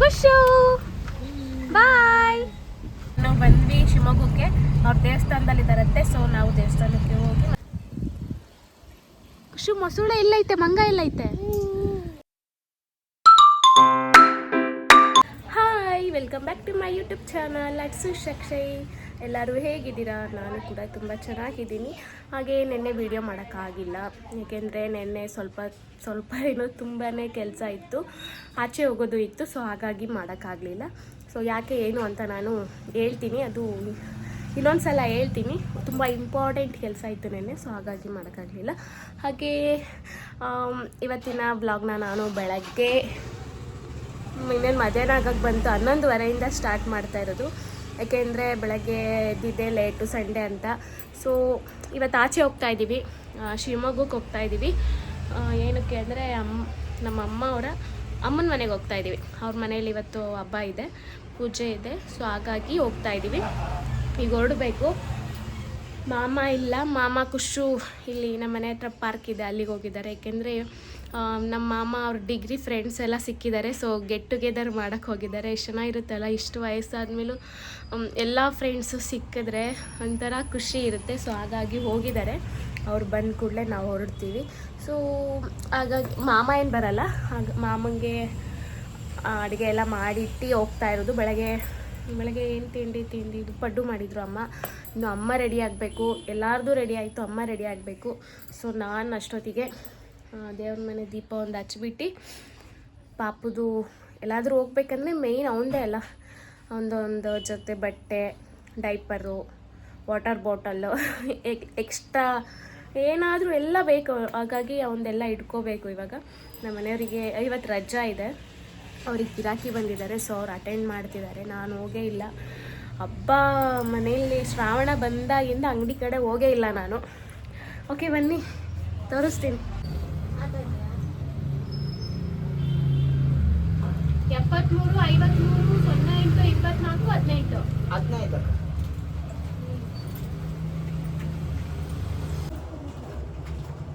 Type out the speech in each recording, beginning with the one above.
ಖುಷು ಬಾಯ್. ನಾವು ಬಂದ್ವಿ ಶಿವಮೊಗ್ಗಕ್ಕೆ, ಅವ್ರ ದೇವಸ್ಥಾನದಲ್ಲಿದ್ದಾರಂತೆ. ಸೊ ನಾವು ದೇವಸ್ಥಾನಕ್ಕೆ ಹೋಗಿ. ಖುಷು ಮೊಸಳೆ ಎಲ್ಲೈತೆ, ಮಂಗ ಎಲ್ಲೈತೆ? Hi, welcome back to my YouTube channel ಅಟ್ಸು ಶಕ್ಷಯ್. ಎಲ್ಲರೂ ಹೇಗಿದ್ದೀರಾ? ನಾನು ಕೂಡ ತುಂಬ ಚೆನ್ನಾಗಿದ್ದೀನಿ. ಹಾಗೆ ನೆನ್ನೆ ವೀಡಿಯೋ ಮಾಡೋಕ್ಕಾಗಿಲ್ಲ, ಏಕೆಂದರೆ ನೆನ್ನೆ ಸ್ವಲ್ಪ ಏನೋ ತುಂಬಾ ಕೆಲಸ ಇತ್ತು, ಆಚೆ ಹೋಗೋದು ಇತ್ತು. ಸೊ ಹಾಗಾಗಿ ಮಾಡೋಕ್ಕಾಗಲಿಲ್ಲ. ಸೊ ಯಾಕೆ ಏನು ಅಂತ ನಾನು ಹೇಳ್ತೀನಿ, ಅದು ಇನ್ನೊಂದು ಸಲ ಹೇಳ್ತೀನಿ. ತುಂಬ ಇಂಪಾರ್ಟೆಂಟ್ ಕೆಲಸ ಇತ್ತು ನೆನ್ನೆ, ಸೊ ಹಾಗಾಗಿ ಮಾಡೋಕ್ಕಾಗಲಿಲ್ಲ. ಹಾಗೆ ಇವತ್ತಿನ ವ್ಲಾಗ್ನ ನಾನು ಬೆಳಗ್ಗೆ ಇನ್ನೇನು ಮಧ್ಯಾಹ್ನ ಆಗಕ್ಕೆ ಬಂತು, 11:30 ಸ್ಟಾರ್ಟ್ ಮಾಡ್ತಾ ಇರೋದು. ಯಾಕೆಂದರೆ ಬೆಳಗ್ಗೆ ಎದ್ದಿದ್ದೆ ಲೇಟು, ಸಂಡೇ ಅಂತ. ಸೊ ಇವತ್ತು ಆಚೆ ಹೋಗ್ತಾ ಇದ್ದೀವಿ, ಶಿವಮೊಗ್ಗಕ್ಕೆ ಹೋಗ್ತಾ ಇದ್ದೀವಿ. ಏನಕ್ಕೆ ಅಂದರೆ ನಮ್ಮ ಅವರ ಅಮ್ಮನ ಮನೆಗೆ ಹೋಗ್ತಾ ಇದ್ದೀವಿ. ಅವ್ರ ಮನೇಲಿ ಇವತ್ತು ಹಬ್ಬ ಇದೆ, ಪೂಜೆ ಇದೆ. ಸೊ ಹಾಗಾಗಿ ಹೋಗ್ತಾ ಇದ್ದೀವಿ. ಈಗ ಹೊರಡಬೇಕು. ಮಾಮ ಇಲ್ಲ, ಮಾಮ ಖುಷು ಇಲ್ಲಿ ನಮ್ಮ ಮನೆ ಹತ್ರ ಪಾರ್ಕ್ ಇದೆ, ಅಲ್ಲಿಗೆ ಹೋಗಿದ್ದಾರೆ. ಏಕೆಂದರೆ ನಮ್ಮ ಮಾಮ ಅವ್ರ ಡಿಗ್ರಿ ಫ್ರೆಂಡ್ಸ್ ಎಲ್ಲ ಸಿಕ್ಕಿದ್ದಾರೆ. ಸೊ ಗೆಟ್ ಟುಗೆದರ್ ಮಾಡೋಕ್ಕೆ ಹೋಗಿದ್ದಾರೆ. ಎಷ್ಟು ಚೆನ್ನಾಗಿರುತ್ತಲ್ಲ, ಇಷ್ಟು ವಯಸ್ಸಾದ್ಮೇಲೂ ಎಲ್ಲ ಫ್ರೆಂಡ್ಸು ಸಿಕ್ಕಿದ್ರೆ ಒಂಥರ ಖುಷಿ ಇರುತ್ತೆ. ಸೊ ಹಾಗಾಗಿ ಹೋಗಿದ್ದಾರೆ. ಅವ್ರು ಬಂದ ಕೂಡಲೇ ನಾವು ಹೊರಡ್ತೀವಿ. ಸೊ ಹಾಗಾಗಿ ಮಾಮ ಏನು ಬರಲ್ಲ, ಮಾಮಂಗೆ ಅಡುಗೆ ಎಲ್ಲ ಮಾಡಿಟ್ಟು ಹೋಗ್ತಾ ಇರೋದು. ಬೆಳಗ್ಗೆ ಏನು ತಿಂಡಿ ಇದು ಪಡ್ಡು ಮಾಡಿದರು ಅಮ್ಮ. ಇನ್ನು ಅಮ್ಮ ರೆಡಿ ಆಗಬೇಕು, ಎಲ್ಲರದು ರೆಡಿ ಆಯಿತು, ಅಮ್ಮ ರೆಡಿ ಆಗಬೇಕು. ಸೊ ನಾನು ಅಷ್ಟೊತ್ತಿಗೆ ದೇವ್ರ ಮನೆ ದೀಪ ಒಂದು ಹಚ್ಬಿಟ್ಟು, ಪಾಪುದು ಎಲ್ಲಾದರೂ ಹೋಗ್ಬೇಕಂದ್ರೆ ಮೇಯ್ನ್ ಅವನದೇ ಅಲ್ಲ, ಒಂದು ಜೊತೆ ಬಟ್ಟೆ, ಡೈಪರು, ವಾಟರ್ ಬಾಟಲ್ಲು, ಎಕ್ಸ್ಟ್ರಾ ಏನಾದರೂ ಎಲ್ಲ ಬೇಕು. ಹಾಗಾಗಿ ಅವನದೆಲ್ಲ ಇಟ್ಕೋಬೇಕು. ಇವಾಗ ನಮ್ಮ ಮನೆಯವರಿಗೆ ಇವತ್ತು ರಜಾ ಇದೆ, ಅವ್ರಿಗೆ ಗಿರಾಕಿ ಬಂದಿದ್ದಾರೆ. ಸೊ ಅವ್ರು ಅಟೆಂಡ್ ಮಾಡ್ತಿದ್ದಾರೆ, ನಾನು ಹೋಗೇ ಇಲ್ಲ. ಹಬ್ಬ ಮನೆಯಲ್ಲಿ ಶ್ರಾವಣ ಬಂದಾಗಿಂದ ಅಂಗಡಿ ಕಡೆ ಹೋಗೇ ಇಲ್ಲ ನಾನು. ಓಕೆ ಬನ್ನಿ ತೋರಿಸ್ತೀನಿ. 73 53 08 24 15.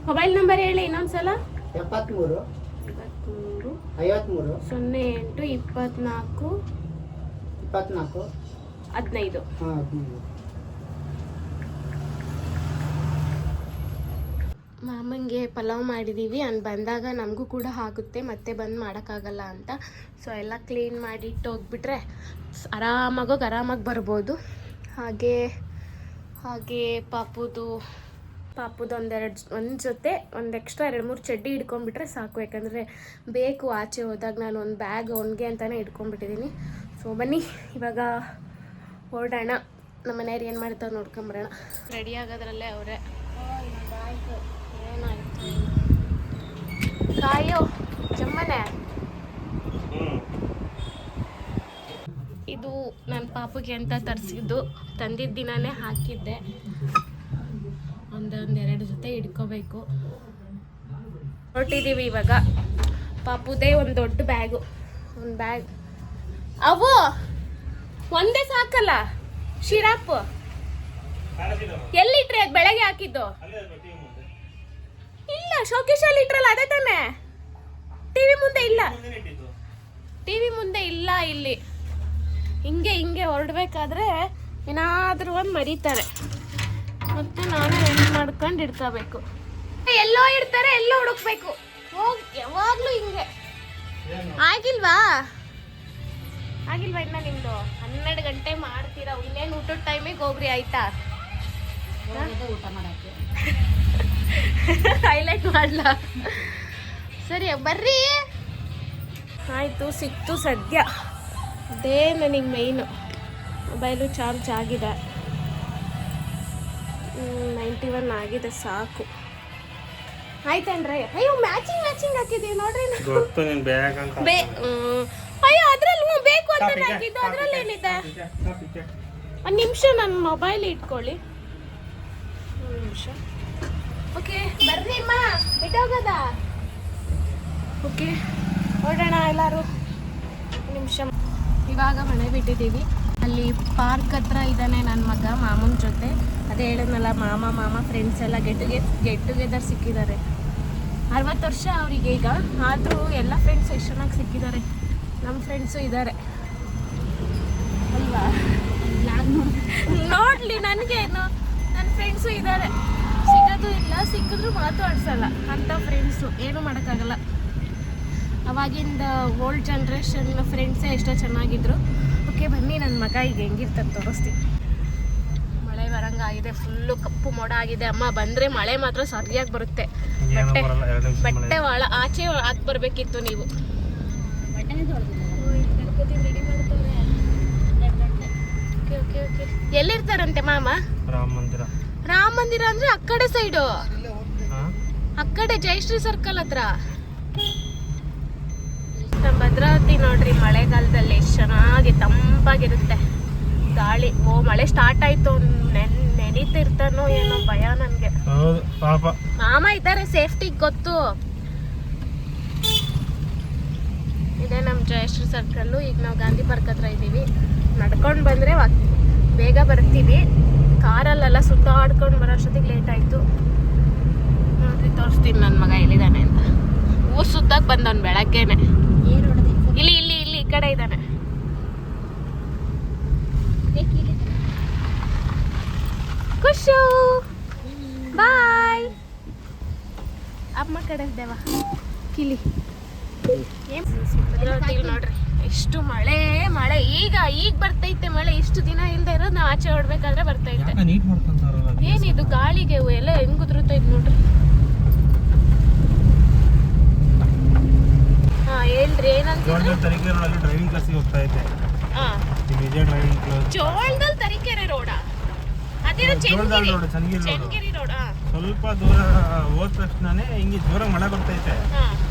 ಮೊಬೈಲ್ ನಂಬರ್ ಹೇಳಿ ಇನ್ನೊಂದ್ಸಲ. 73 53 08 24 15. ಮಾಮಂಗೆ ಪಲಾವ್ ಮಾಡಿದ್ದೀವಿ, ಬಂದಾಗ ನಮಗೂ ಕೂಡ ಆಗುತ್ತೆ, ಮತ್ತೆ ಬಂದು ಮಾಡೋಕ್ಕಾಗಲ್ಲ ಅಂತ. ಸೊ ಎಲ್ಲ ಕ್ಲೀನ್ ಮಾಡಿ ಇಟ್ಟು ಹೋಗ್ಬಿಟ್ರೆ ಆರಾಮಾಗಿ ಬರ್ಬೋದು. ಹಾಗೆ ಪಾಪುದು ಒಂದು ಜೊತೆ ಒಂದು ಎಕ್ಸ್ಟ್ರಾ 2-3 ಚಡ್ಡಿ ಹಿಡ್ಕೊಂಡ್ಬಿಟ್ರೆ ಸಾಕು. ಯಾಕಂದರೆ ಬೇಕು ಆಚೆ ಹೋದಾಗ. ನಾನು ಒಂದು ಬ್ಯಾಗ್ ಅವನಿಗೆ ಅಂತಲೇ ಹಿಡ್ಕೊಂಡ್ಬಿಟ್ಟಿದ್ದೀನಿ. ಸೊ ಬನ್ನಿ ಇವಾಗ ಹೊರಡೋಣ. ನಮ್ಮ ಮನೆಯವ್ರು ಏನು ಮಾಡ್ತಾರೆ ನೋಡ್ಕೊಂಬರೋಣ. ರೆಡಿ ಆಗೋದ್ರಲ್ಲೇ ಅವರೇ. ಏನಾಯಿತು ಕಾಯೋ ಜಮ್ಮನೆ. ಇದು ನನ್ನ ಪಾಪುಗೆ ಅಂತ ತಂದಿದ್ದ ದಿನನೇ ಹಾಕಿದ್ದೆ. ಒಂದೆರಡು ಜೊತೆ ಹಿಡ್ಕೋಬೇಕು. ಹೊರಟಿದ್ದೀವಿ ಇವಾಗ. ಪಾಪುದೇ ಒಂದು ದೊಡ್ಡ ಬ್ಯಾಗ್. ಅವು ಒಂದೇ ಸಾಕಲ್ಲ. ಶಿರಾಪ್ ಎಲ್ಲಿಟ್ರಿ? ಅದು ಬೆಳಗ್ಗೆ ಹಾಕಿದ್ದು ಇಲ್ಲ, ಶೋಕೇಶಲ್ಲಿ ಇಟ್ರಲ್ಲ, ಅದೇ ತಾನೆ. ಟಿವಿ ಮುಂದೆ ಇಲ್ಲ ಇಲ್ಲಿ. ಹಿಂಗೆ ಹೊರಡ್ಬೇಕಾದ್ರೆ ಏನಾದರೂ ಒಂದು ಮರೀತಾರೆ, ಮತ್ತೆ ನಾನು ರೆಡಿ ಮಾಡ್ಕೊಂಡು ಇಡ್ಕೋಬೇಕು. ಎಲ್ಲೋ ಇಡ್ತಾರೆ, ಎಲ್ಲೋ ಹುಡುಕ್ಬೇಕು. ಯಾವಾಗಲೂ ಹಿಂಗೆ. ಆಗಿಲ್ವಾ ಇನ್ನ ನಿಮ್ದು 12 ಗಂಟೆ ಮಾಡ್ತೀರಾ? ಇನ್ನೇನು ಊಟದ ಟೈಮಿಗೆ ಹೋಗ್ರಿ ಆಯ್ತಾ? ಊಟ ಮಾಡಕ್ಕೆ ಹೈಲೈಟ್ ಮಾಡಲ. ಸರಿ ಬರ್ರಿ. ಆಯಿತು, ಸಿಕ್ತು ಸದ್ಯ. ಅದೇ ನನಗೆ ಮೇಯ್ನು. ಮೊಬೈಲು ಚಾರ್ಜ್ ಆಗಿದೆ, 91 ಆಗಿದೆ, ಸಾಕು. ಆಯ್ತೇನ್ರಿ? ಅಯ್ಯೋ ಮ್ಯಾಚಿಂಗ್ ಹಾಕಿದ್ದೀವಿ ನೋಡ್ರಿ. ಅಯ್ಯೋ ಅದ್ರಲ್ಲಿ ಬೇಕು ಅಂತ ಹಾಕಿದ್ದು, ಅದ್ರಲ್ಲಿ ಏನಿದೆ? ಒಂದು ನಿಮಿಷ, ನನ್ನ ಮೊಬೈಲ್ ಇಟ್ಕೊಳ್ಳಿ, ಒಂದು ನಿಮಿಷ. ಓಕೆ ಬರ್ರಿ ಅಮ್ಮ, ಬಿಟ್ಟೋಗದ. ಓಕೆ ಹೊರಡೋಣ ಎಲ್ಲರೂ. ನಿಮಿಷ. ಇವಾಗ ಮನೆ ಬಿಟ್ಟಿದ್ದೀವಿ. ಅಲ್ಲಿ ಪಾರ್ಕ್ ಹತ್ರ ಇದ್ದಾನೆ ನನ್ನ ಮಗ ಮಾಮನ ಜೊತೆ. ಅದೇ ಹೇಳಿದ್ನಲ್ಲ, ಮಾಮ ಫ್ರೆಂಡ್ಸ್ ಎಲ್ಲ ಗೆಟ್ ಟುಗೆದರ್ ಸಿಕ್ಕಿದ್ದಾರೆ. 60 ವರ್ಷ ಅವರಿಗೆ ಈಗ, ಆದರೂ ಎಲ್ಲ ಫ್ರೆಂಡ್ಸ್ ಎಷ್ಟು ಚೆನ್ನಾಗಿ ಸಿಕ್ಕಿದ್ದಾರೆ. ನಮ್ಮ ಫ್ರೆಂಡ್ಸು ಇದ್ದಾರೆ ಅಲ್ವಾ? ನೋಡ್ಲಿ, ನನಗೇನು, ನನ್ನ ಫ್ರೆಂಡ್ಸು ಇದ್ದಾರೆ. ಸಿಗೋದು ಇಲ್ಲ, ಸಿಕ್ಕಿದ್ರು ಮಾತಾಡ್ಸಲ್ಲ ಅಂತ ಫ್ರೆಂಡ್ಸು. ಏನೂ ಮಾಡೋಕ್ಕಾಗಲ್ಲ. ಅವಾಗಿಂದ ಓಲ್ಡ್ ಜನ್ರೇಷನ್ ಫ್ರೆಂಡ್ಸೇ ಎಷ್ಟೋ ಚೆನ್ನಾಗಿದ್ರು. ಓಕೆ ಬನ್ನಿ, ನನ್ನ ಮಗ ಈಗ ಹೆಂಗಿರ್ತಾರೆ ತೋರಿಸ್ತೀನಿ. ಮಳೆ ಬರಂಗಾಗಿದೆ, ಫುಲ್ಲು ಕಪ್ಪು ಮೋಡ ಆಗಿದೆ. ಅಮ್ಮ ಬಂದರೆ ಮಳೆ ಮಾತ್ರ ಸರಿಯಾಗಿ ಬರುತ್ತೆ. ಬಟ್ಟೆ ಭಾಳ ಆಚೆ ಹಾಕಿ ಬರಬೇಕಿತ್ತು ನೀವು. ರೆಡಿ ಮಾಡ್ತಾರೆ. Okay okay. ಎಲ್ಲಿರ್ತಾರಂತೆ ಮಾಮ? ರಾಮ ಮಂದಿರ ಅಂದ್ರೆ ಆ ಕಡೆ ಸೈಡು, ಆ ಕಡೆ ಜಯಶ್ರೀ ಸರ್ಕಲ್ ಹತ್ರ. ನಮ್ಮ ಭದ್ರಾವತಿ ನೋಡ್ರಿ, ಮಳೆಗಾಲದಲ್ಲಿ ಎಷ್ಟು ಚೆನ್ನಾಗಿ ತಂಪಾಗಿರುತ್ತೆ ಗಾಳಿ. ಮಳೆ ಸ್ಟಾರ್ಟ್ ಆಯ್ತು, ನೆನೀತಿರ್ತಾನೋ ಏನೋ ಭಯ ನನಗೆ. ಮಾಮ ಇದ್ದಾರೆ, ಸೇಫ್ಟಿಗೆ ಗೊತ್ತು. ಇದೇ ನಮ್ಮ ಜಯಶ್ರೀ ಸರ್ಕಲ್ಲು. ಈಗ ನಾವು ಗಾಂಧಿ ಪಾರ್ಕ್ ಹತ್ರ ಇದ್ದೀವಿ. ನಡ್ಕೊಂಡು ಬಂದರೆ ಬೇಗ ಬರ್ತೀವಿ. ಕಾರಲ್ಲೆಲ್ಲ ಸುತ್ತಾಡ್ಕೊಂಡು ಬರೋ ಅಷ್ಟೊತ್ತಿಗೆ ಲೇಟ್ ಆಯಿತು. ನೋಡ್ರಿ, ತೋರಿಸ್ತೀನಿ ನನ್ನ ಮಗ ಎಲ್ಲಿದ್ದಾನೆ ಅಂತ. ಊರು ಸುತ್ತಕ್ಕೆ ಬಂದವನು ಬೆಳಗ್ಗೆನೆ. ಇಲ್ಲಿ ಇಲ್ಲಿ ಇಲ್ಲಿ ಈ ಕಡೆ ಇದ್ದಾನೆ. ಖುಷು ಬಾಯ್. ಅಮ್ಮ ಕಡೆ ಇದ್ದೇವ ಕಿಲಿ. ನೋಡ್ರಿ ಎಷ್ಟು ಮಳೆ ಮಳೆ. ಈಗ ಬರ್ತೈತೆ ಮಳೆ. ಇಷ್ಟು ದಿನ ಇಲ್ದೇ ಇರೋದು ನಾವು ಆಚೆ ಹೊಡ್ಬೇಕಾದ್ರೆ ಬರ್ತೈತೆ. ಏನಿದು ಗಾಳಿಗೆ ಎಲ್ಲ ಹೆಂಗ್ ಉದುರುತ್ತೈತೆ ನೋಡ್ರಿ. ಹಾ ಹೇಳ್ರಿ, ಏನಂತ ಡ್ರೈವಿಂಗ್ ಕ್ಲಾಸಿಗೆ ಹೋಗ್ತಾ ಇದ್ದೆ. ಜೋಳದಲ್ಲಿ ತರೀಕೆರೆ ರೋಡ, ಅದೇನೋ ಚನ್ನಗಿರಿ ರೋಡ್. ಸ್ವಲ್ಪ ದೂರ ಹೋದ ತಕ್ಷಣನೇ ಹಿಂಗೆ ಜೋರ ಮಳೆ ಬರ್ತೈತೆ.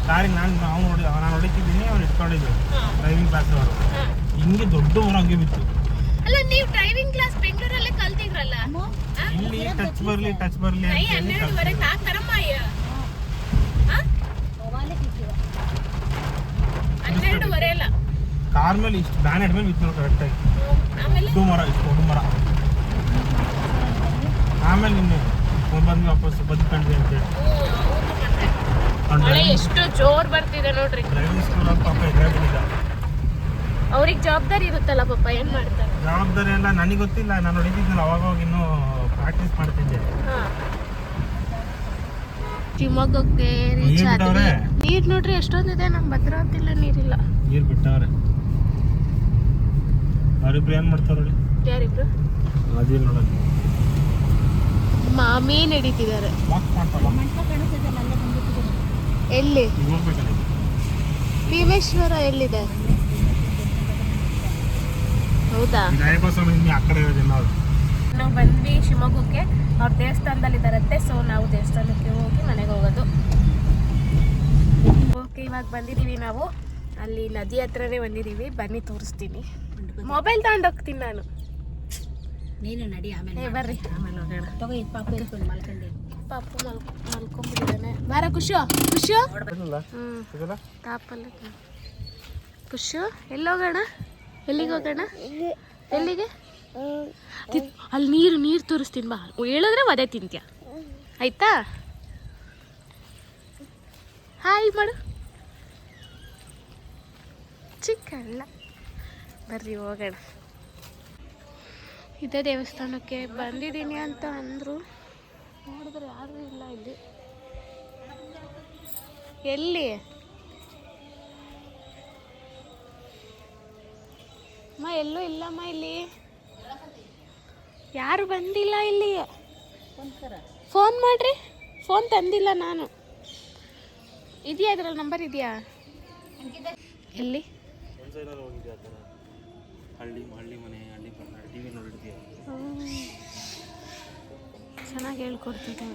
ಕಾರಿಗೆ ನಾನು ಹೊಡಿತಿದ್ದೀನಿ, ಅವ್ನು ಇಟ್ಕೊಂಡಿದ್ದು ಡ್ರೈವಿಂಗ್ ಕ್ಲಾಸ್ ಅವರು. ಹಿಂಗೆ ದೊಡ್ಡ ಊರಾಗೆ ಬಿತ್ತು. ಅಲ್ಲ, ನೀವು ಡ್ರೈವಿಂಗ್ ಕ್ಲಾಸ್ ಬೆಂಗಳೂರಲ್ಲೇ ಕಲ್ತಿದ್ರಲ್ಲ? ಇಲ್ಲಿ ಟಚ್ ಬರ್ಲಿ ಅಂತ 12:30 ಅಲ್ಲ ಕಾರ್ ಮೇಲೆ ಇಷ್ಟು ಬ್ಯಾನೆಟ್ ಮೇಲೆ ಬಿತ್ತು ಕರೆಕ್ಟ್ ಆಗಿ. ಇಷ್ಟು ಮರ, ಇಷ್ಟು ದೊಡ್ಡ ಮರ. ಆಮೇಲೆ ನಿನ್ನೆ ಬಂದು ವಾಪಸ್ ಬದುಕೊಂಡ್ವಿ ಅಂತ ಹೇಳಿ. ಎಷ್ಟು ಜೋರ್ ಬರ್ತಿದೆ ನೋಡ್ರಿ. ಡ್ರೈವಿಂಗ್ ಸ್ಕೂಲ್ ಪಾಪ ಇದ್ರಾಗ್ಬಿಟ್ಟಿದ್ದ. ಅವ್ರಿಗೆ ಜವಾಬ್ದಾರಿ ಇರುತ್ತಲ್ಲ ಪಾಪ, ಏನ್ ಮಾಡ್ತಾರೆ? ಜವಾಬ್ದಾರಿ ಎಲ್ಲ ನನಗೆ ಗೊತ್ತಿಲ್ಲ. ನಾನು ಹೊಡಿತಿದ್ನಲ್ಲ, ಅವಾಗ ಇನ್ನೂ ಪ್ರಾಕ್ಟೀಸ್ ಮಾಡ್ತಿದ್ದೆ. ಶಿವಮೊಗ್ಗಕ್ಕೆ ರೀಚ್ ಆದ್ವಿ. ನೀರ್ ನೋಡ್ರಿ ಎಷ್ಟೊಂದಿದೆ. ನಮ್ಮ ಭದ್ರಾವತಿಲ್ಲ ನೀರಿಲ್ಲ. ನೀರ್ ಬಿಟ್ಟವ್ರೆ. ಅವರಿಬ್ರು ಏನ್ ಮಾಡ್ತಾರ? ಯಾರಿಬ್ರು? ಅದೇ ನೋಡೋದು. ಮಾಮಿ ನಡೀತಿದ್ದಾರೆ. ಎಲ್ಲಿ? ಭೀಮೇಶ್ವರ ಎಲ್ಲಿದೆ? ಹೌದಾ? ನಾವು ಬಂದ್ವಿ ಶಿವಮೊಗ್ಗಕ್ಕೆ. ಅವ್ರ ದೇವಸ್ಥಾನದಲ್ಲಿ ಇದ್ದಾರಂತೆ. ಸೊ ನಾವು ದೇವಸ್ಥಾನಕ್ಕೆ ಹೋಗಿ ಮನೆಗೆ ಹೋಗೋದು. ಓಕೆ, ಇವಾಗ ಬಂದಿದ್ದೀವಿ ನಾವು. ಅಲ್ಲಿ ನದಿ ಹತ್ರನೇ ಬಂದಿದ್ದೀವಿ. ಬನ್ನಿ ತೋರಿಸ್ತೀನಿ. ಮೊಬೈಲ್ ತಗೊಂಡೋಗ್ತೀನಿ ನಾನು. ನೀನು ನಡಿ, ಆಮೇಲೆ ಬರ್ರಿ, ಆಮೇಲೆ ಹೋಗೋಣ. ತಗೋ, ಇದು ಪಾಪು ಇಟ್ಕೊಂಡು ಮಲ್ಕೊಂಡೆ. ಪಾಪು ಮಲ್ಕೊಂಡ್ಬಿಟ್ಟಿದ್ದಾನೆ. ಬಾರ ಖುಷು. ತಾಪಲ್ಲ ಖುಷು. ಎಲ್ಲೋಗೋಣ? ಎಲ್ಲಿಗೆ ಹೋಗೋಣ? ಎಲ್ಲಿಗೆ? ಅಲ್ಲಿ ನೀರು ತೋರಿಸ್ತೀನಿ ಬಾ. ಹೇಳಿದ್ರೆ ಒದೆ ತಿಂತ್ಯ, ಆಯ್ತಾ? ಹಾಯ್ ಮಾಡು ಚಿಕ್ಕಲ್ಲ. ಬರ್ರಿ ಹೋಗೋಣ. ಇದೇ ದೇವಸ್ಥಾನಕ್ಕೆ ಬಂದಿದ್ದೀನಿ ಅಂತ ಅಂದರು. ನೋಡಿದ್ರೆ ಯಾರೂ ಇಲ್ಲ ಇಲ್ಲಿ. ಎಲ್ಲಿ? ಅಮ್ಮ ಎಲ್ಲೂ ಇಲ್ಲಮ್ಮ ಇಲ್ಲಿ. ಯಾರು ಬಂದಿಲ್ಲ ಇಲ್ಲಿ. ಫೋನ್ ಮಾಡ್ರಿ. ಫೋನ್ ತಂದಿಲ್ಲ ನಾನು. ಇದೆಯಾ ಇದ್ರಲ್ಲಿ ನಂಬರ್ ಇದೆಯಾ? ಎಲ್ಲಿ? ಚೆನ್ನಾಗಿ ಹೇಳ್ಕೊಡ್ತಿದ್ದೆ.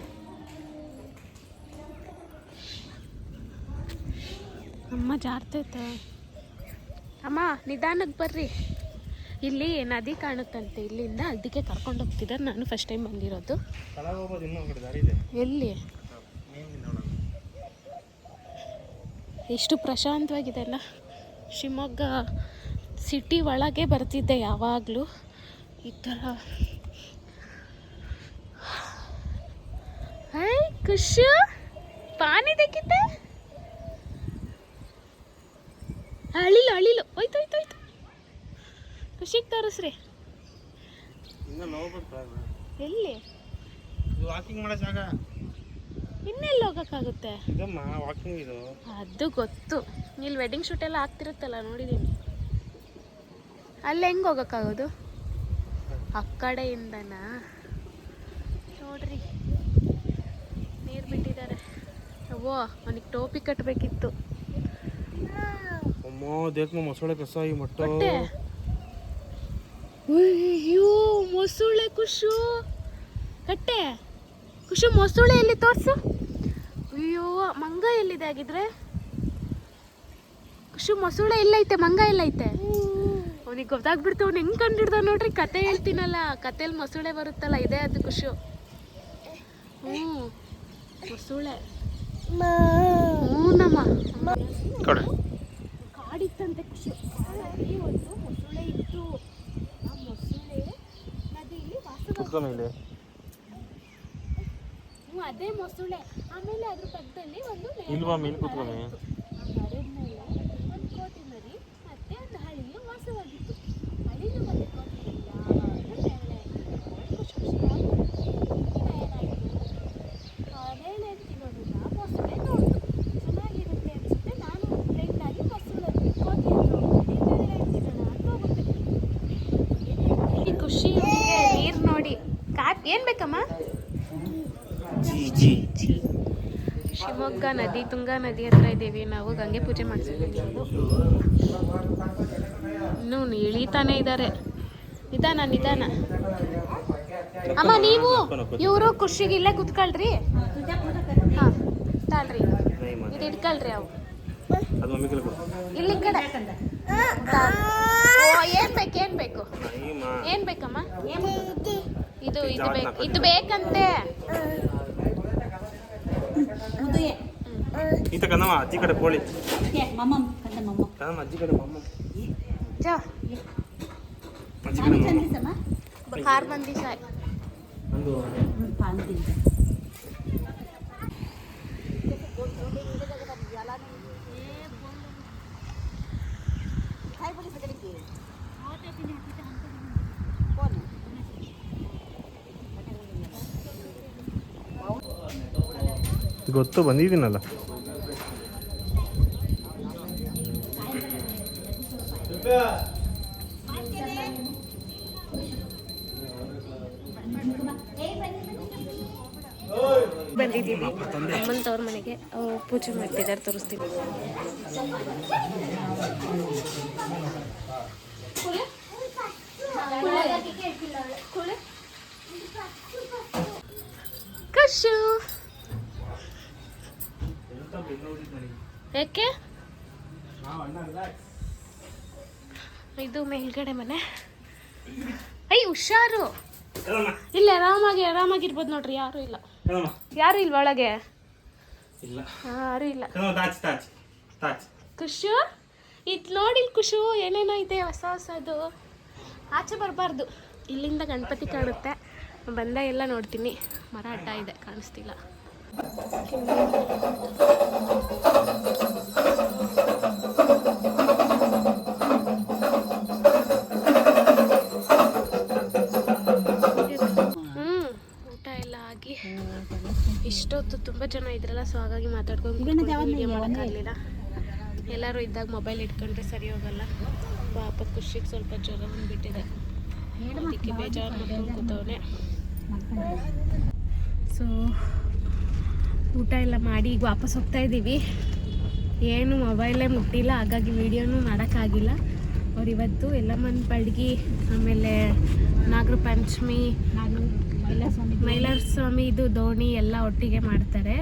ಅಮ್ಮ ಜಾರ್ತೈತೆ. ಅಮ್ಮ ನಿಧಾನಕ್ಕೆ ಬರ್ರಿ. ಇಲ್ಲಿ ನದಿ ಕಾಣುತ್ತಂತೆ ಇಲ್ಲಿಂದ, ಅದಕ್ಕೆ ಕರ್ಕೊಂಡು ಹೋಗ್ತಿದ್ದಾರೆ. ನಾನು ಫಸ್ಟ್ ಟೈಮ್ ಬಂದಿರೋದು. ಎಲ್ಲಿ? ಎಷ್ಟು ಪ್ರಶಾಂತವಾಗಿದೆ ಅಲ್ಲ. ಶಿವಮೊಗ್ಗ ಸಿಟಿ ಒಳಗೆ ಬರ್ತಿದ್ದೆ ಯಾವಾಗಲೂ ಈ ಥರ. ಹಾಯ್ ಖುಷು, ಪಾನಿ ದೇಖಿತೆ. ಅಳಿಲು ಅಳಿಲು ಹೋಯ್ತು ಹೋಯ್ತು ಹೋಯ್ತು. ಖುಷಿಗೆ ತೋರಿಸ್ರಿ. ಎಲ್ಲಿ ವಾಕಿಂಗ್ ಮಾಡೋ ಜಾಗ. ಇನ್ನೆಲ್ಲಿ ಹೋಗೋಕ್ಕಾಗುತ್ತೆ? ಇದಮ್ಮ ವಾಕಿಂಗ್ ಇದು. ಅದು ಗೊತ್ತು, ಇಲ್ಲಿ ವೆಡ್ಡಿಂಗ್ ಶೂಟ್ ಎಲ್ಲ ಆಗ್ತಿರುತ್ತಲ್ಲ, ನೋಡಿದ್ದೀನಿ. ಅಲ್ಲಿ ಹೆಂಗೆ ಹೋಗೋಕ್ಕಾಗೋದು? ಆ ಕಡೆಯಿಂದನಾ? ನೋಡ್ರಿ ನೀರು ಬಿಟ್ಟಿದ್ದಾರೆ. ಅವ್ವೋ ಅವನಿಗೆ ಟೋಪಿ ಕಟ್ಟಬೇಕಿತ್ತು. ಅಮ್ಮ ದೇಖ್ಮ ಮೊಸಳೆ ಕಸಾಯಿ ಮಟ್ಟ. ಅಯ್ಯೋ ಮೊಸಳೆ ಖುಷು ಕಟ್ಟೆ. ಖುಷು ಮೊಸಳೆ ಎಲ್ಲಿ ತೋರಿಸು. ಅಯ್ಯೋ ಮಂಗ ಎಲ್ಲಿದೆ ಆಗಿದ್ರೆ? ಖುಷು ಮೊಸಳೆ ಎಲ್ಲೈತೆ, ಮಂಗ ಎಲ್ಲೈತೆ? ಅವನಿಗೆ ಗೊತ್ತಾಗ್ಬಿಡ್ತು. ಅವ್ನು ಹೆಂಗೆ ಕಂಡಿಡ್ದ ನೋಡ್ರಿ. ಕತೆ ಹೇಳ್ತೀನಲ್ಲ, ಕತೆಯಲ್ಲಿ ಮೊಸಳೆ ಬರುತ್ತಲ್ಲ, ಇದೆ ಅದು ಖುಷು. ಮೊಸಳೆ. ಹ್ಞೂನಮ್ಮ. ಕಾಡಿತ್ತಂತೆ ಖುಷಿ. ಕಾಡಲ್ಲಿ ಒಂದು ಮೊಸಳೆ ಇತ್ತು. ಆ ಮೊಸಳೆ ನದಿಯಲ್ಲಿ ವಾಸವಾಗಿತ್ತು. ಅದೇ ಮೊಸಳೆ. ಆಮೇಲೆ ಅದ್ರ ಪಕ್ಕದಲ್ಲಿ ಒಂದು ಮರದ ಮೇಲೆ ಒಂದು ಕೋತಿ ಮರಿ ಮತ್ತೆ ಒಂದು ಹಳಿಯು ವಾಸವಾಗಿತ್ತು. ಹಳಿಯು ಮತ್ತೆ ಕೋತಿ ನೇಳೆ ತಿನ್ನೋದನ್ನ ಮೊಸಳೆ ನೋಡ್ತು. ಚೆನ್ನಾಗಿರುತ್ತೆ ಅನಿಸುತ್ತೆ. ನಾನು ಫ್ರೆಂಡಾಗಿ ಮೊಸಳೆ ಕೋತಿ ಅಂತ ಹೋಗುತ್ತೆ. ಈ ಖುಷಿ ನೀರು ನೋಡಿ ಏನು ಬೇಕಮ್ಮ? ಶಿವಮೊಗ್ಗ ನದಿ, ತುಂಗಾ ನದಿ ಹತ್ರ ಇದ್ದೀವಿ ನಾವು. ಗಂಗೆ ಪೂಜೆ ಮಾಡಿಸಿದ್ದೀವಿ. ಇನ್ನೂ ಇಳಿತಾನೆ ಇದ್ದಾರೆ. ನಿಧಾನ. ಅಮ್ಮ ನೀವು ಇವರು ಖುಷಿಗೆ ಇಲ್ಲೇ ಕುತ್ಕೊಳ್ರಿ. ಹಾಂ ತಾಳ್ರಿ, ಇದು ಇಟ್ಕೊಳ್ರಿ. ಅವು ಇಲ್ಲಿ ಕಡೆ ಏನ್ ಬೇಕಮ್ಮ? ಇದು ಬೇಕಂತೆ. ಈತ ಕನ್ನಮ್ಮ ಅಜ್ಜಿ ಕಡೆ ಕೋಳಿ. ಅಜ್ಜಿ ಕಡೆ ಮಮ್ಮ. ಕಾರ್ ಬಂದಿ ಸಾಯ್. ಗೊತ್ತು, ಬಂದಿದ್ದೀನಲ್ಲ. ಬಂದಿದ್ದೀವಿ ಅಮ್ಮಂತವ್ರ ಮನೆಗೆ. ಪೂಜೆ ಮಾಡ್ತಿದ್ದಾರೆ, ತೋರಿಸ್ತೀನಿ. ಖುಷು ಯಾಕೆ? ಇದು ಮೇಲ್ಗಡೆ ಮನೆ. ಹುಷಾರು. ಇಲ್ಲ ಆರಾಮಾಗಿರ್ಬೋದು ನೋಡ್ರಿ. ಯಾರು ಇಲ್ಲ ಒಳಗೆ. ಯಾರು ಇಲ್ಲ. ಖುಷು ಇದು ನೋಡಿ. ಖುಷು ಏನೇನೋ ಇದೆ ಹೊಸದು. ಆಚೆ ಬರಬಾರ್ದು. ಇಲ್ಲಿಂದ ಗಣಪತಿ ಕಾಣುತ್ತೆ. ಬಂದ ಎಲ್ಲ ನೋಡ್ತೀನಿ. ಮರ ಅಡ್ಡ ಇದೆ, ಕಾಣಿಸ್ತಿಲ್ಲ. ಊಟ ಎಲ್ಲ ಆಗಿ ಇಷ್ಟೊತ್ತು ತುಂಬ ಜನ ಇದ್ರಲ್ಲ, ಸೊ ಹಾಗಾಗಿ ಮಾತಾಡ್ಕೊಂಡು ವಿಡಿಯೋ ಮಾಡೋಕ್ಕಾಗಲಿಲ್ಲ. ಎಲ್ಲರೂ ಇದ್ದಾಗ ಮೊಬೈಲ್ ಇಟ್ಕೊಂಡ್ರೆ ಸರಿ ಹೋಗಲ್ಲ. ಪಾಪ ಖುಷಿಗೆ ಸ್ವಲ್ಪ ಜ್ವರ ಬಂದುಬಿಟ್ಟಿದೆ, ಅದಕ್ಕೆ ಬೇಜಾರು ಮಾಡ್ಕೊಂಡು ಕೂತವನೆ. ಸೊ ಊಟ ಎಲ್ಲ ಮಾಡಿ ಈಗ ವಾಪಸ್ ಹೋಗ್ತಾ ಇದ್ದೀವಿ. ಏನು ಮೊಬೈಲೇ ಮುಟ್ಟಿಲ್ಲ, ಹಾಗಾಗಿ ವಿಡಿಯೋನೂ ಮಾಡೋಕ್ಕಾಗಿಲ್ಲ. ಅವ್ರು ಇವತ್ತು ಎಲ್ಲಮ್ಮನ ಪಡ್ಗಿ, ಆಮೇಲೆ ನಾಗರ ಪಂಚಮಿ, ಮೈಲಾರ ಸ್ವಾಮಿ ಇದು ದೋಣಿ ಎಲ್ಲ ಒಟ್ಟಿಗೆ ಮಾಡ್ತಾರೆ.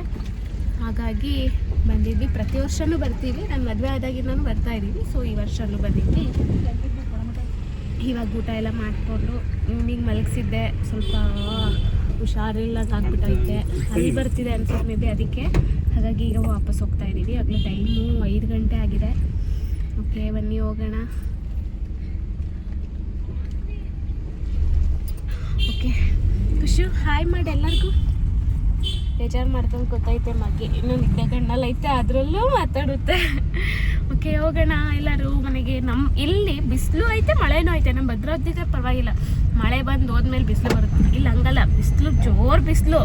ಹಾಗಾಗಿ ಬಂದಿದ್ವಿ. ಪ್ರತಿ ವರ್ಷವೂ ಬರ್ತೀವಿ. ನಾನು ಮದುವೆ ಆದಾಗಿಂದನೂ ಬರ್ತಾ ಇದ್ದೀವಿ. ಸೊ ಈ ವರ್ಷವೂ ಬಂದಿದ್ವಿ. ಇವಾಗ ಊಟ ಎಲ್ಲ ಮಾಡಿಕೊಂಡು ಇವನಿಗೆ ಮಲಗಿಸಿದ್ದೆ. ಸ್ವಲ್ಪ ಹುಷಾರಿಲ್ಲದಂಗೆ ಆಗ್ಬಿಟ್ಟೈತೆ, ಅಲ್ಲಿ ಬರ್ತಿದೆ ಅನ್ಸುತ್ತೆ ಮೇ ಬಿ, ಅದಕ್ಕೆ. ಹಾಗಾಗಿ ಈಗ ವಾಪಸ್ ಹೋಗ್ತಾ ಇದ್ದೀವಿ. ಆಗಲೇ ಟೈಮು 5 ಗಂಟೆ ಆಗಿದೆ. ಓಕೆ ಬನ್ನಿ ಹೋಗೋಣ. ಓಕೆ ಖುಷು ಹಾಯ್ ಮಾಡಿ ಎಲ್ಲರಿಗೂ. ಬೇಜಾರು ಮಾಡ್ಕೊಂಡು ಗೊತ್ತೈತೆ ಮಗ್ಗೆ ಇನ್ನೂ ನಿದ್ದೆ ಕಣ್ಣಲ್ಲಿ ಐತೆ, ಅದರಲ್ಲೂ ಮಾತಾಡುತ್ತೆ. ಓಕೆ ಓಕೆ ಹೋಗೋಣ ಎಲ್ಲರೂ ಮನೆಗೆ. ಇಲ್ಲಿ ಬಿಸಿಲು ಐತೆ ಮಳೆನೂ ಐತೆ. ನಮ್ಮ ಭದ್ರಾವತಿಗೆ ಪರವಾಗಿಲ್ಲ, ಮಳೆ ಬಂದು ಹೋದ್ಮೇಲೆ ಬಿಸಿಲು ಬರುತ್ತೆ. ಇಲ್ಲಿ ಹಂಗಲ್ಲ, ಬಿಸಿಲು ಜೋರು ಬಿಸಿಲು,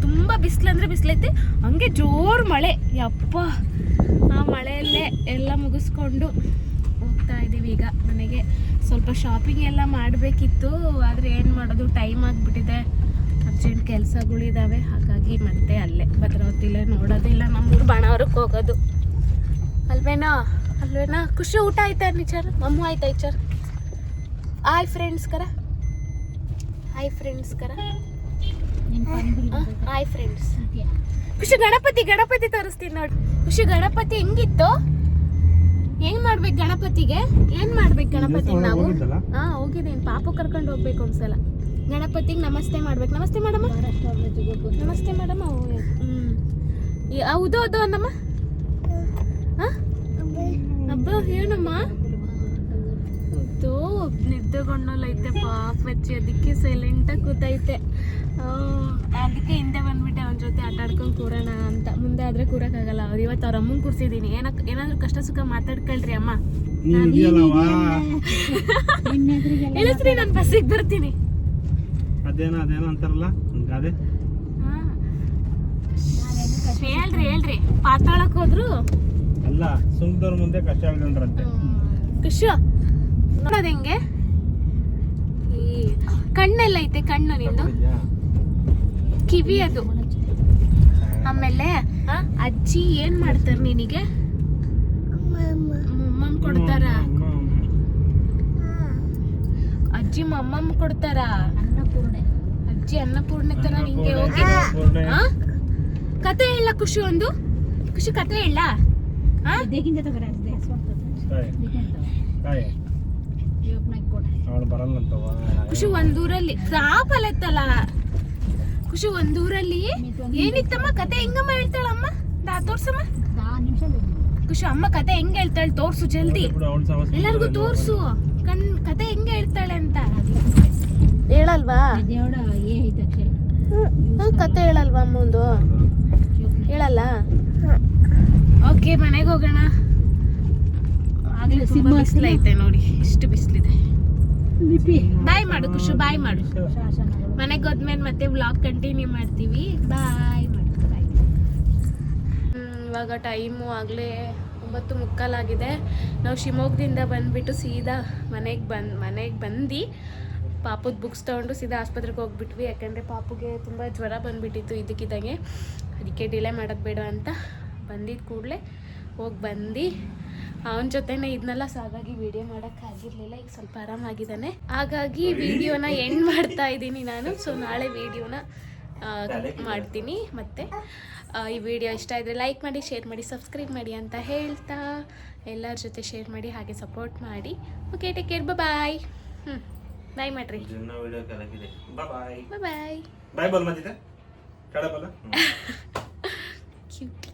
ತುಂಬ ಬಿಸಿಲು ಅಂದರೆ ಬಿಸಿಲೈತೆ, ಹಂಗೆ ಜೋರು ಮಳೆ. ಯಪ್ಪ, ಆ ಮಳೆಯಲ್ಲೇ ಎಲ್ಲ ಮುಗಿಸ್ಕೊಂಡು ಹೋಗ್ತಾ ಇದ್ದೀವಿ ಈಗ ಮನೆಗೆ. ಸ್ವಲ್ಪ ಶಾಪಿಂಗ್ ಎಲ್ಲ ಮಾಡಬೇಕಿತ್ತು, ಆದರೆ ಏನು ಮಾಡೋದು, ಟೈಮ್ ಆಗಿಬಿಟ್ಟಿದೆ, ಅರ್ಜೆಂಟ್ ಕೆಲಸಗಳಿದ್ದಾವೆ. ಹಾಗಾಗಿ ಮತ್ತೆ ಅಲ್ಲೇ ಭದ್ರಾವತಿಲೇ ನೋಡೋದಿಲ್ಲ, ನಮ್ಮೂರು ಬಾಣಾವರಕ್ಕೆ ಹೋಗೋದು. ಅಲ್ವೇನಾ ಅಲ್ವೇನಾ? ಖುಷಿ ಊಟ ಆಯ್ತಾ ನಿಚಾರ್? ಮಮ್ಮು ಆಯ್ತಾ ಈಚಾರ್? ಹಾಯ್ ಫ್ರೆಂಡ್ಸ್ ಕರ, ಹಾಯ್ ಫ್ರೆಂಡ್ಸ್ ಕರ, ಹಾಯ್ ಫ್ರೆಂಡ್ಸ್. ಖುಷಿ ಗಣಪತಿ ತೋರಿಸ್ತೀನಿ ನೋಡಿ. ಖುಷಿ ಗಣಪತಿ ಹೆಂಗಿತ್ತು? ಹೆಂಗ್ ಮಾಡ್ಬೇಕು ಗಣಪತಿಗೆ? ಏನ್ ಮಾಡ್ಬೇಕು ಗಣಪತಿ ನಾವು? ಹಾ ಹೋಗಿದ್ದೀನಿ, ಪಾಪು ಕರ್ಕೊಂಡು ಹೋಗ್ಬೇಕು ಒಂದ್ಸಲ. ಗಣಪತಿಗೆ ನಮಸ್ತೆ ಮಾಡ್ಬೇಕು. ನಮಸ್ತೆ ಮಾಡಮ್ಮ, ನಮಸ್ತೆ ಮಾಡಮ್ಮ. ಹೌದು ಹೌದು ಅನ್ನಮ್ಮ. ಹಬ್ಬ ಏನಮ್ಮ? ನಿದ್ದೆಗೊಂಡಲ್ಲೈತೆ ಪಾಪಚ್ಚಿ, ಅದಕ್ಕೆ ಸೈಲೆಂಟಾಗಿ ಕೂತೈತೆ. ಅದಕ್ಕೆ ಹಿಂದೆ ಬಂದ್ಬಿಟ್ಟೆ ಅವನ ಜೊತೆ ಆಟ ಆಡ್ಕೊಂಡು ಕೂರೋಣ ಅಂತ. ಮುಂದೆ ಆದ್ರೆ ಕೂರಕ್ಕಾಗಲ್ಲ. ಅವ್ರು ಇವತ್ತು ಅವ್ರ ಅಮ್ಮಂಗೆ ಕೂರ್ಸಿದ್ದೀನಿ. ಏನಾದ್ರು ಕಷ್ಟ ಸುಖ ಮಾತಾಡ್ಕೊಳ್ರಿ ಅಮ್ಮ. ಹೇಳಿಸ್ರಿ, ನಾನು ಬಸ್ಸಿಗೆ ಬರ್ತೀನಿ. ಅದೇನೋ ಅಂತಾರಲ್ಲ ಗಾದೆ, ಹೇಳ್ರಿ. ಪಾತಾಳಕ್ ಹೋದ್ರು ಅಲ್ಲ, ಸುಂಕದವ್ರ ಮುಂದೆ ಕಷ್ಟ ಹೇಳ್ಕೊಂಡ್ರಂತೆ. ಖುಷಿ ನೋಡೋದು ಹೆಂಗೆ? ಈ ಕಣ್ಣೆಲ್ಲ ಐತೆ, ಕಣ್ಣು ನಿಂದು, ಕಿವಿ ಅದು. ಆಮೇಲೆ ಅಜ್ಜಿ ಏನ್ ಮಾಡ್ತಾರ ನಿನಗೆ? ಮಮ್ಮಮ್ ಕೊಡ್ತಾರ. ಅಜ್ಜಿ ಮಮ್ಮಮ್ ಕೊಡ್ತಾರ. ಅಜ್ಜಿ ಅನ್ನಪೂರ್ಣೆ ತರ ನಿಂಗೆ ಹೋಗಿ. ಕತೆ ಹೇಳ ಖುಷಿ, ಒಂದು ಖುಷಿ ಕತೆ ಹೇಳ. ಖುಷಿ ಒಂದೂರಲ್ಲಿ ಸಾಪಲ್ಲತ್ತಲ್ಲ. ಖುಷಿ ಒಂದೂರಲ್ಲಿ ಏನಿತ್ತಮ್ಮ ಕತೆ? ಹೆಂಗಮ್ಮ ಹೇಳ್ತಾಳಮ್ಮ? ತೋರ್ಸಮ್ಮ ಖುಷಿ. ಅಮ್ಮ ಕತೆ ಹೆಂಗ ಹೇಳ್ತಾಳೆ ತೋರ್ಸು ಜಲ್ದಿ, ಎಲ್ಲರಿಗೂ ತೋರ್ಸು ಕತೆ ಹೆಂಗ ಹೇಳ್ತಾಳೆ ಅಂತ. ಹೇಳಲ್ವಾ? ಕತೆ ಹೇಳಲ್ವಾ ಅಮ್ಮಂದು? ಹೇಳಲ್ಲ. ಓಕೆ, ಮನೆಗೆ ಹೋಗೋಣ. ಆಗ್ಲೇ ತುಂಬಾ ಬಿಸಿಲೈತೆ ನೋಡಿ, ಎಷ್ಟು ಬಿಸಿಲಿದೆ. ಬಾಯ್ ಮಾಡು ಖುಷಿ, ಬಾಯ್ ಮಾಡು. ಮನೆಗೆ ಹೋದ್ಮೇಲೆ ಮತ್ತೆ ವ್ಲಾಗ್ ಕಂಟಿನ್ಯೂ ಮಾಡ್ತೀವಿ. ಬಾಯ್ ಮಾಡು. ಇವಾಗ ಟೈಮು ಆಗಲೇ 9:45 ನಾವು ಶಿವಮೊಗ್ಗದಿಂದ ಬಂದುಬಿಟ್ಟು ಸೀದಾ ಮನೆಗೆ ಬಂದು ಪಾಪದ ಬುಕ್ಸ್ ತೊಗೊಂಡು ಸೀದಾ ಆಸ್ಪತ್ರೆಗೆ ಹೋಗ್ಬಿಟ್ವಿ. ಯಾಕಂದರೆ ಪಾಪುಗೆ ತುಂಬ ಜ್ವರ ಬಂದುಬಿಟ್ಟಿತ್ತು ಇದಕ್ಕಿದ್ದಂಗೆ. ಅದಕ್ಕೆ ಡಿಲೇ ಮಾಡೋದು ಬೇಡ ಅಂತ ಬಂದಿದ್ದ ಕೂಡಲೇ ಹೋಗಿ ಬಂದು ಅವನ ಜೊತೆನೇ ಇದನ್ನೆಲ್ಲ ಸಾಗಾಗಿ ವಿಡಿಯೋ ಮಾಡೋಕ್ಕಾಗಿರಲಿಲ್ಲ. ಈಗ ಸ್ವಲ್ಪ ಆರಾಮಾಗಿದ್ದಾನೆ, ಹಾಗಾಗಿ ವಿಡಿಯೋನ ಎಂಡ್ ಮಾಡ್ತಾ ಇದ್ದೀನಿ ನಾನು. ಸೊ ನಾಳೆ ವಿಡಿಯೋನ ಮಾಡ್ತೀನಿ. ಮತ್ತು ಈ ವಿಡಿಯೋ ಇಷ್ಟ ಇದ್ದರೆ ಲೈಕ್ ಮಾಡಿ, ಶೇರ್ ಮಾಡಿ, ಸಬ್ಸ್ಕ್ರೈಬ್ ಮಾಡಿ ಅಂತ ಹೇಳ್ತಾ ಎಲ್ಲರ ಜೊತೆ ಶೇರ್ ಮಾಡಿ, ಹಾಗೆ ಸಪೋರ್ಟ್ ಮಾಡಿ. ಓಕೆ, ಟೇಕ್ ಕೇರ್, ಬಾಯ್. ಬಾಯ್ ಮಾಡ್ರಿ. ಬಾಯ್ ಬಾಯ್. ಬಾಯ್ ಬೋಲ್ ಮತ್ತಿದೆ. ಕ್ಯೂಟ್.